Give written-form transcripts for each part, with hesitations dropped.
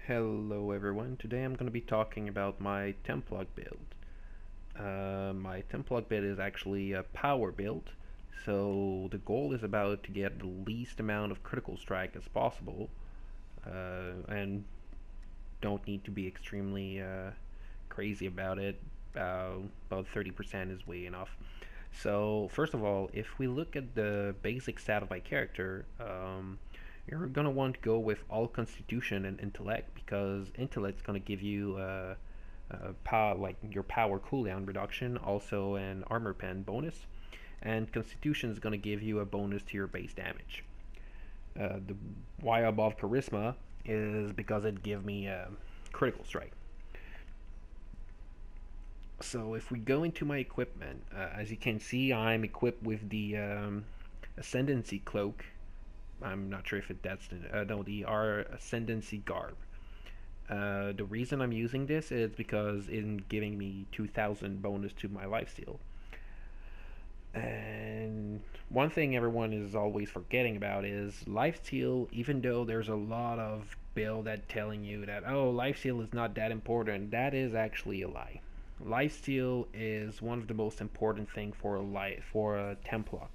Hello everyone, today I'm going to be talking about my templock build. My templock build is actually a power build, so the goal is about to get the least amount of critical strike as possible, and don't need to be extremely crazy about it. About 30% is way enough. So first of all, if we look at the basic stat of my character, you're gonna want to go with all Constitution and Intellect because Intellect's gonna give you power, like your power cooldown reduction, also an armor pen bonus, and Constitution is gonna give you a bonus to your base damage. The why above Charisma is because it give me a critical strike. So if we go into my equipment, as you can see, I'm equipped with the Ascendancy Cloak. I'm not sure if that's no, the R Ascendancy Garb. The reason I'm using this is because it's giving me 2,000 bonus to my lifesteal. And one thing everyone is always forgetting about is lifesteal. Even though there's a lot of build that telling you that lifesteal is not that important, that is actually a lie. Lifesteal is one of the most important thing for a templock.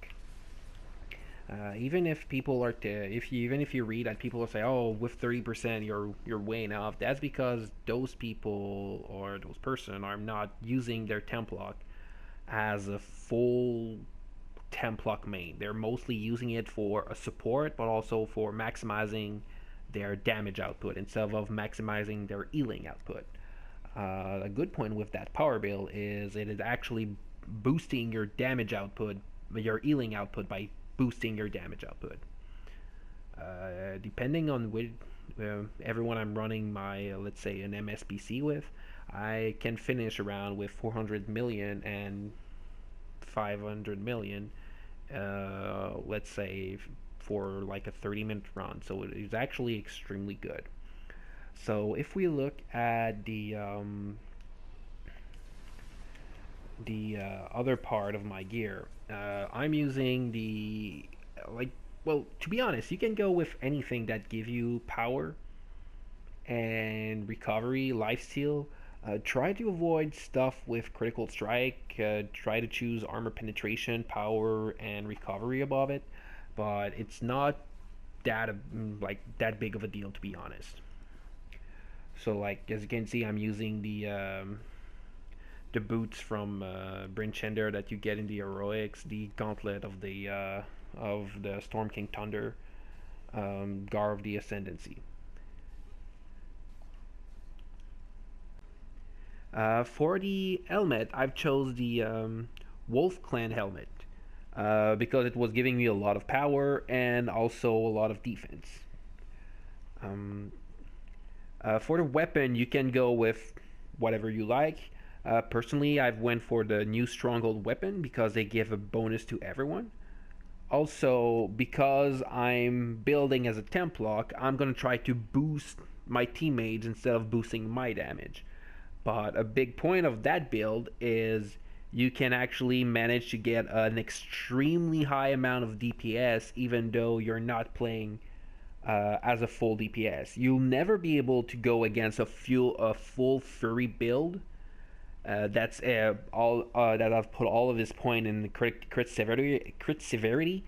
Even if people are even if you read that people will say, "Oh, with 30% you're way enough," that's because those people or those person are not using their templock as a full templock main. They're mostly using it for a support, but also for maximizing their damage output instead of maximizing their healing output. A good point with that power build is it is actually boosting your damage output, your healing output by boosting your damage output. Depending on which everyone I'm running my let's say an MSPC with, I can finish around with 400 million and 500 million. Let's say for like a 30-minute run, so it is actually extremely good. So if we look at the other part of my gear, I'm using the like well, to be honest, you can go with anything that give you power and recovery, lifesteal. Try to avoid stuff with critical strike. Try to choose armor penetration, power, and recovery above it. But it's not that that big of a deal, to be honest. So like as you can see, I'm using the boots from Brinchender that you get in the heroics, the gauntlet of the Storm King Thunder, Gar of the Ascendancy. For the helmet, I've chose the Wolf Clan helmet because it was giving me a lot of power and also a lot of defense. Um, for the weapon, you can go with whatever you like. Personally, I've went for the new Stronghold weapon because they give a bonus to everyone. Also, because I'm building as a templock, I'm gonna try to boost my teammates instead of boosting my damage. But a big point of that build is you can actually manage to get an extremely high amount of DPS even though you're not playing as a full DPS. You'll never be able to go against a full Fury build. That's all that I've put all of this point in crit severity,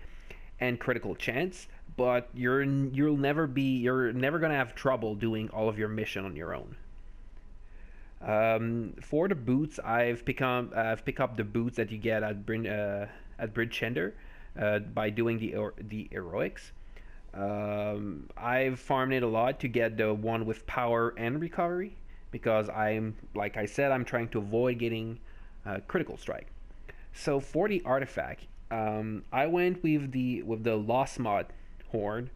and critical chance. But you're never gonna have trouble doing all of your mission on your own. For the boots, I've picked up the boots that you get at Bridgender by doing the heroics. I've farmed it a lot to get the one with power and recovery because like I said, I'm trying to avoid getting critical strike. So for the artifact, I went with the Lost Mod Horn,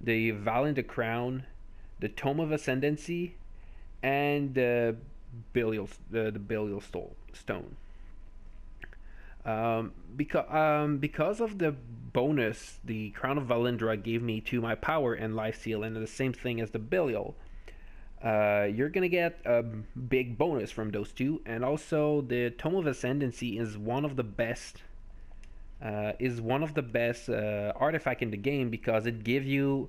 the Valiant Crown, the Tome of Ascendancy, and the Belial Stone. Because of the bonus the Crown of Valindra gave me to my power and lifesteal, and the same thing as the Belial, you're gonna get a big bonus from those two, and also the Tome of Ascendancy is one of the best artifact in the game because it gives you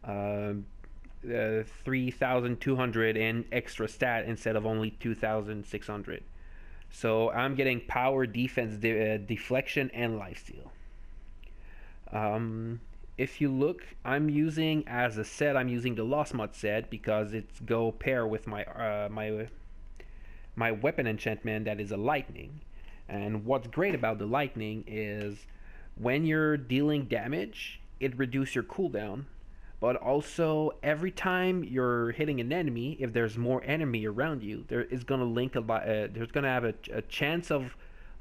uh, 3,200 in extra stat instead of only 2,600. So I'm getting power, defense, deflection, and lifesteal. If you look, I'm using as a set. I'm using the Lost Mod set because it's go pair with my weapon enchantment that is a lightning. And what's great about the lightning is when you're dealing damage, it reduces your cooldown. But also, every time you're hitting an enemy, if there's more enemy around you, there is gonna link a there's gonna have a chance of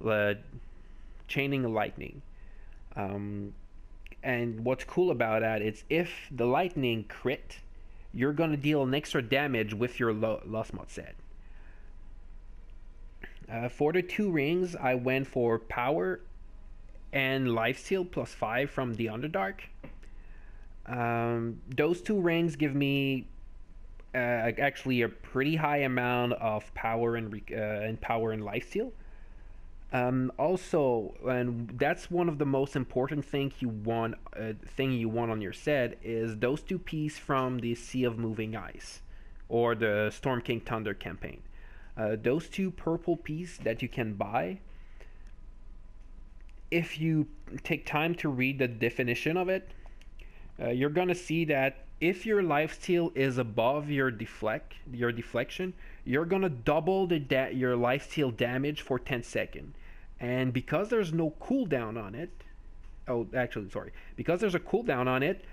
uh, chaining a lightning. Um, and what's cool about that is if the lightning crit, you're gonna deal an extra damage with your Lost Mod set. For the two rings, I went for power and lifesteal plus 5 from the Underdark. Those two rings give me actually a pretty high amount of power and power and lifesteal. Also, and that's one of the most important thing you want on your set is those two pieces from the Sea of Moving Ice, or the Storm King Thunder campaign. Those two purple pieces that you can buy. If you take time to read the definition of it, you're gonna see that if your lifesteal is above your deflection, you're gonna double your lifesteal damage for 10 seconds. And because there's no cooldown on it, oh, actually, sorry, because there's a cooldown on it,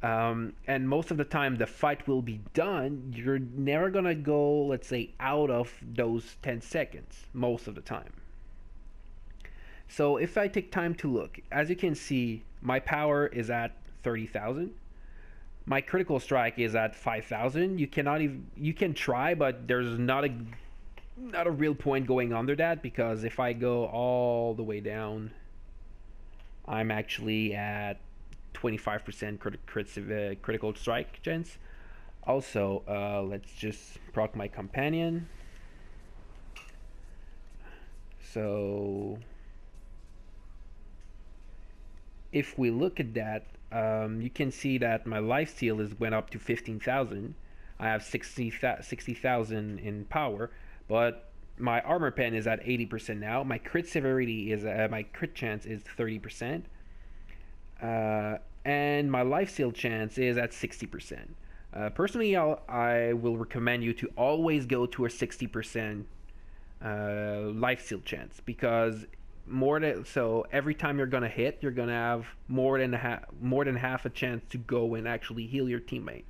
and most of the time the fight will be done, you're never gonna go, let's say, out of those 10 seconds most of the time. So if I take time to look, as you can see, my power is at 30,000. My critical strike is at 5,000. You can try, but there's not a real point going under that, because if I go all the way down, I'm actually at 25% critical strike chance. Also, let's just proc my companion. So if we look at that, you can see that my lifesteal went up to 15,000. I have 60,000 in power, but my armor pen is at 80% now. My crit severity is my crit chance is 30%, and my lifesteal chance is at 60%. Personally, I will recommend you to always go to a 60% lifesteal chance, because so every time you're gonna hit, you're gonna have more than half a chance to go and actually heal your teammate.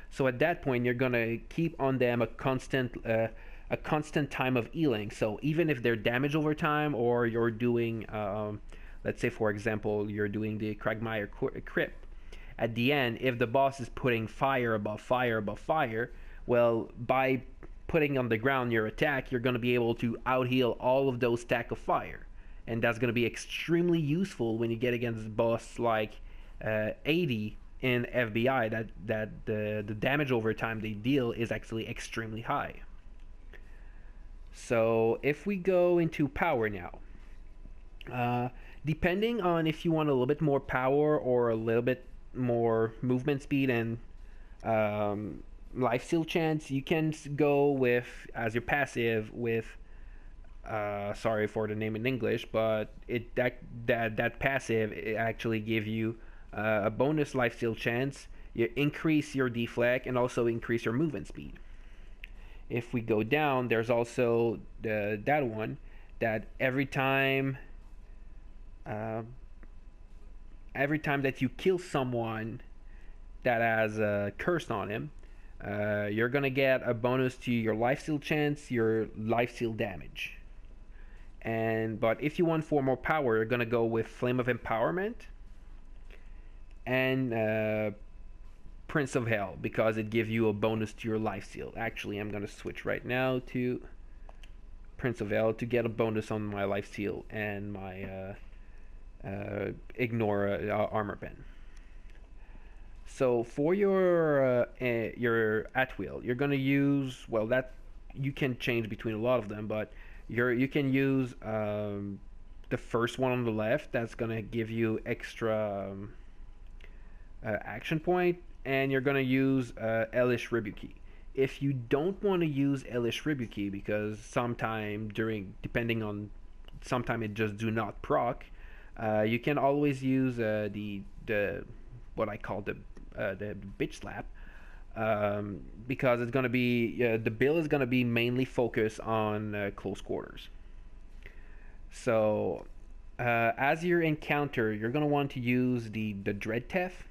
So at that point, you're gonna keep on them a constant time of healing. So even if they're damaged over time, or you're doing, let's say for example, you're doing the Cragmire Crypt, at the end, if the boss is putting fire above fire above fire, well, by putting on the ground your attack, you're going to be able to out heal all of those stack of fire. And that's going to be extremely useful when you get against a boss like 80 in FBI, that the damage over time they deal is actually extremely high. So if we go into power now, depending on if you want a little bit more power or a little bit more movement speed and lifesteal chance, you can go with, as your passive, with sorry for the name in English, but that passive, it actually give you a bonus lifesteal chance. You increase your deflect and also increase your movement speed. If we go down, there's also that one that every time that you kill someone that has a curse on him, you're gonna get a bonus to your lifesteal chance, your lifesteal damage. But if you want for more power, you're gonna go with Flame of Empowerment and Prince of Hell, because it gives you a bonus to your lifesteal. Actually, I'm gonna switch right now to Prince of Hell to get a bonus on my lifesteal and my ignore armor pen. So for your at will, you're gonna use, well, that you can change between a lot of them, but you can use the first one on the left. That's gonna give you extra action point. and you're gonna use Elish Ribuki. If you don't want to use Elish Ribuki because sometime during, depending on, sometime it just do not proc, you can always use the what I call the bitch slap, because it's gonna be the build is gonna be mainly focused on close quarters. So as your encounter, you're gonna want to use the Dread Teth,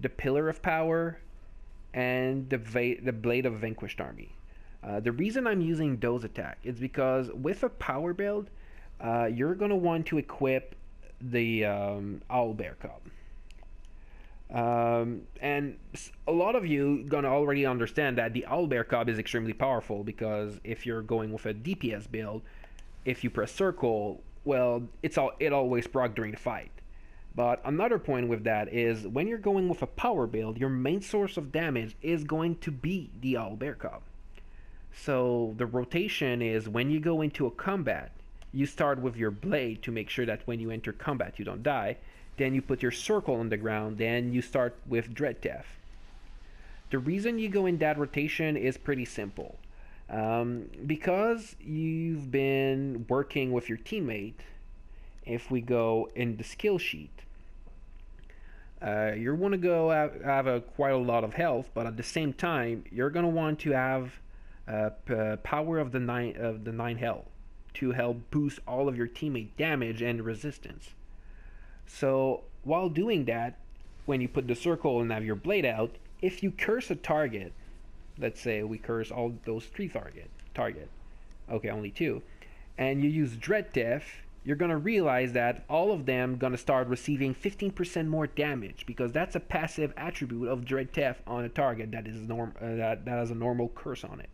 the Pillar of Power, and the Blade of Vanquished Army. The reason I'm using those attack is because with a power build, you're gonna want to equip the Owlbear Cub. And a lot of you gonna already understand that the Owlbear Cub is extremely powerful, because if you're going with a DPS build, if you press circle, well, it always proc during the fight. But another point with that is when you're going with a power build, your main source of damage is going to be the Owlbear Cub. So the rotation is when you go into a combat, you start with your blade to make sure that when you enter combat you don't die. Then you put your circle on the ground, then you start with Dread Teth. The reason you go in that rotation is pretty simple. Because you've been working with your teammate, if we go in the skill sheet, you're going to go have quite a lot of health, but at the same time, you're going to want to have power of the nine health to help boost all of your teammate damage and resistance. So while doing that, when you put the circle and have your blade out, if you curse a target, let's say we curse all those three target, okay, only two, and you use Dread Teth, you're gonna realize that all of them gonna start receiving 15% more damage, because that's a passive attribute of Dread Teth on a target that is that has a normal curse on it.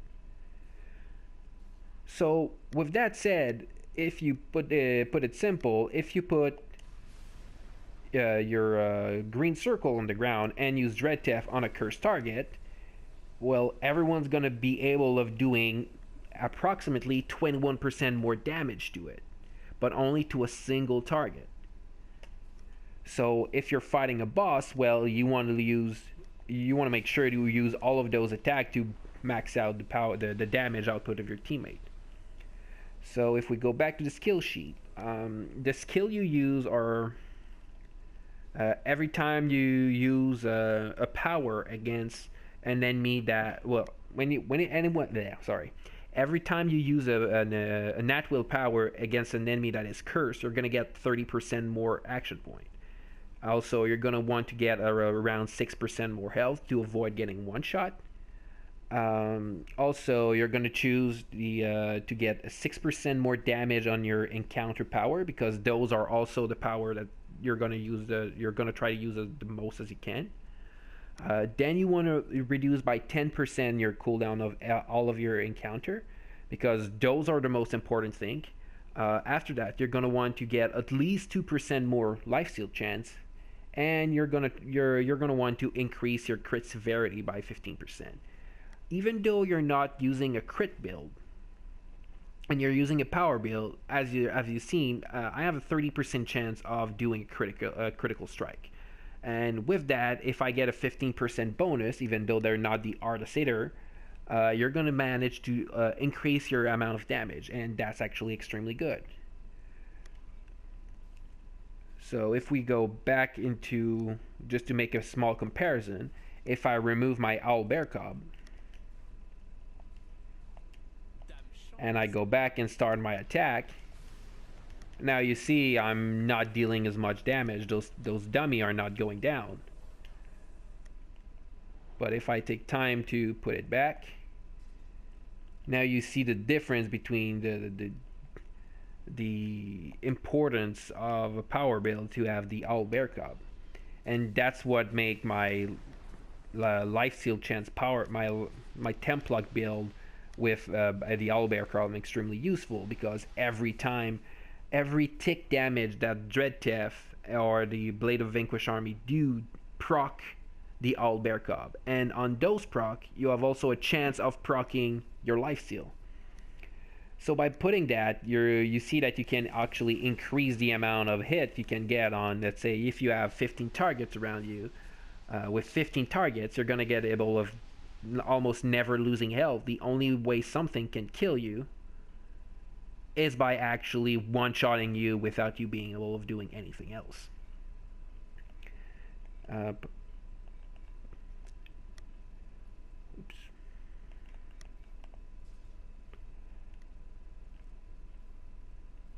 So with that said, if you put it simple, if you put your green circle on the ground and use Dread Teth on a cursed target, well, everyone's gonna be able of doing approximately 21% more damage to it, but only to a single target. So if you're fighting a boss, well, you want to make sure to use all of those attacks to max out the damage output of your teammate. So if we go back to the skill sheet, the skill you use are every time you use a power against an enemy that, well, every time you use a nat will power against an enemy that is cursed, you're gonna get 30% more action point. Also, you're gonna want to get around 6% more health to avoid getting one shot. Also, you're gonna choose to get 6% more damage on your encounter power, because those are also the power that you're gonna use. You're gonna try to use the most as you can. Then you want to reduce by 10% your cooldown of all of your encounter, because those are the most important thing. After that, you're gonna want to get at least 2% more lifesteal chance, and you're gonna want to increase your crit severity by 15%. Even though you're not using a crit build and you're using a power build, as you've seen, I have a 30% chance of doing a critical strike. And with that, if I get a 15% bonus, even though they're not the Artist Hitter, you're going to manage to increase your amount of damage, and that's actually extremely good. So if we go back into, just to make a small comparison, if I remove my Owlbear Cub, and I go back and start my attack, now you see I'm not dealing as much damage. Those dummy are not going down. But if I take time to put it back, now you see the difference between the importance of a power build to have the Owlbear Cub. And that's what make my life steal chance power, my templock build with the Owlbear Cub extremely useful, because every tick damage that Dread Teth or the Blade of Vanquished Army do proc the Owlbear Cub, and on those proc you have also a chance of proccing your lifesteal. So by putting that, you see that you can actually increase the amount of hit you can get on, let's say if you have 15 targets around you, With 15 targets, you're gonna get able of almost never losing health. The only way something can kill you is by actually one-shotting you without you being able of doing anything else. Uh, oops.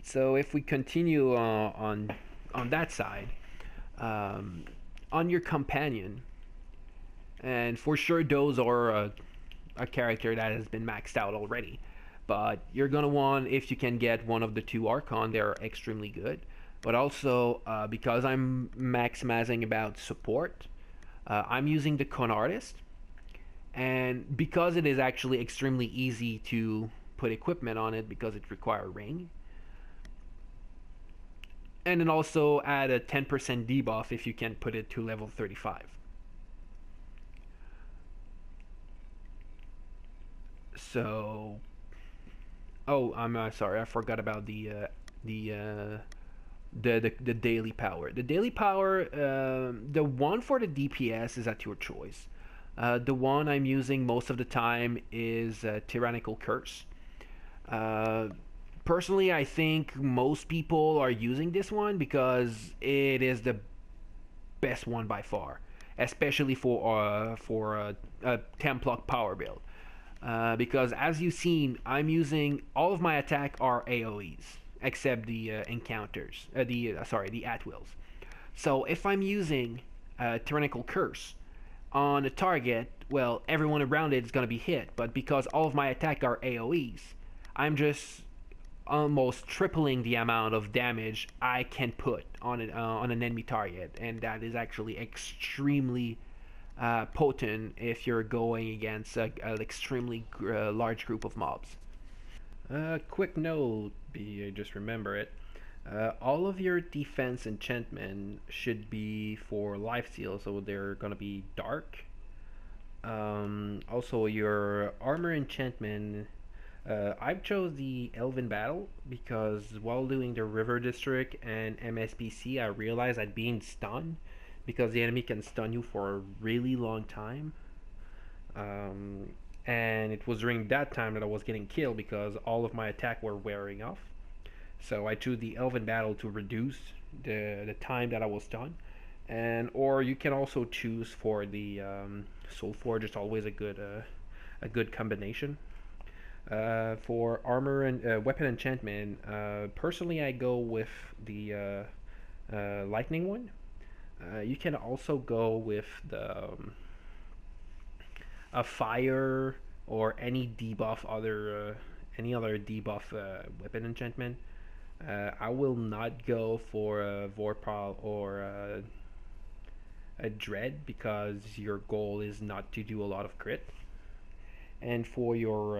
So if we continue on that side, um, on your companion, and for sure those are a character that has been maxed out already. But you're gonna want, if you can get one of the two Archon, they're extremely good. But also, because I'm maximizing about support, I'm using the Con Artist, and because it is actually extremely easy to put equipment on it because it requires ring, and then also add a 10% debuff if you can put it to level 35. So, oh, I'm sorry, I forgot about the uh, the daily power. The daily power, the one for the DPS is at your choice. The one I'm using most of the time is Tyrannical Curse. Uh, Personally, I think most people are using this one because it is the best one by far, especially for a templock power build. Because as you've seen, I'm using all of my attack are AOE's except the encounters, the at wills. So if I'm using Tyrannical Curse on a target, well, everyone around it is gonna be hit. But because all of my attack are AOE's, I'm just almost tripling the amount of damage I can put on an enemy target, and that is actually extremely potent if you're going against an extremely large group of mobs. Quick note, just remember it. All of your defense enchantment should be for lifesteal, so they're gonna be dark. Also, your armor enchantment. I've chose the Elven Battle because while doing the River District and MSPC, I realized I'd being stunned because the enemy can stun you for a really long time. Um, and it was during that time that I was getting killed because all of my attack were wearing off. So I chose the Elven Battle to reduce the time that I was stunned. And or you can also choose for the Soul Forge. It's always a good combination. For armor and weapon enchantment, personally I go with the lightning one. You can also go with the a fire or any other debuff weapon enchantment. I will not go for a Vorpal or a Dread because your goal is not to do a lot of crit. And for your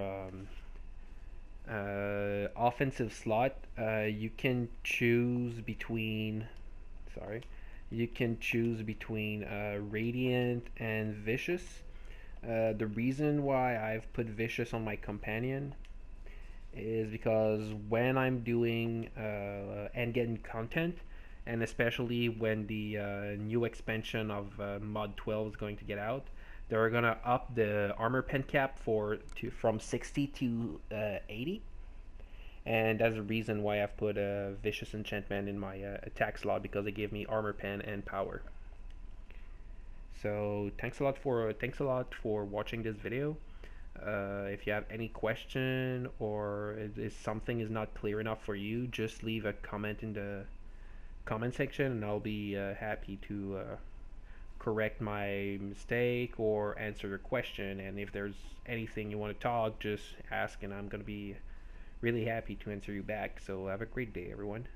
offensive slot, you can choose between. Sorry, you can choose between Radiant and Vicious. The reason why I've put Vicious on my companion is because when I'm doing and getting content, and especially when the new expansion of Mod 12 is going to get out, they're gonna up the armor pen cap from 60 to 80, and that's the reason why I've put a vicious enchantment in my attack slot because they give me armor pen and power. So thanks a lot for watching this video. If you have any question or if something is not clear enough for you, just leave a comment in the comment section, and I'll be happy to correct my mistake or answer your question. And if there's anything you want to talk, just ask, and I'm going to be really happy to answer you back. So have a great day, everyone.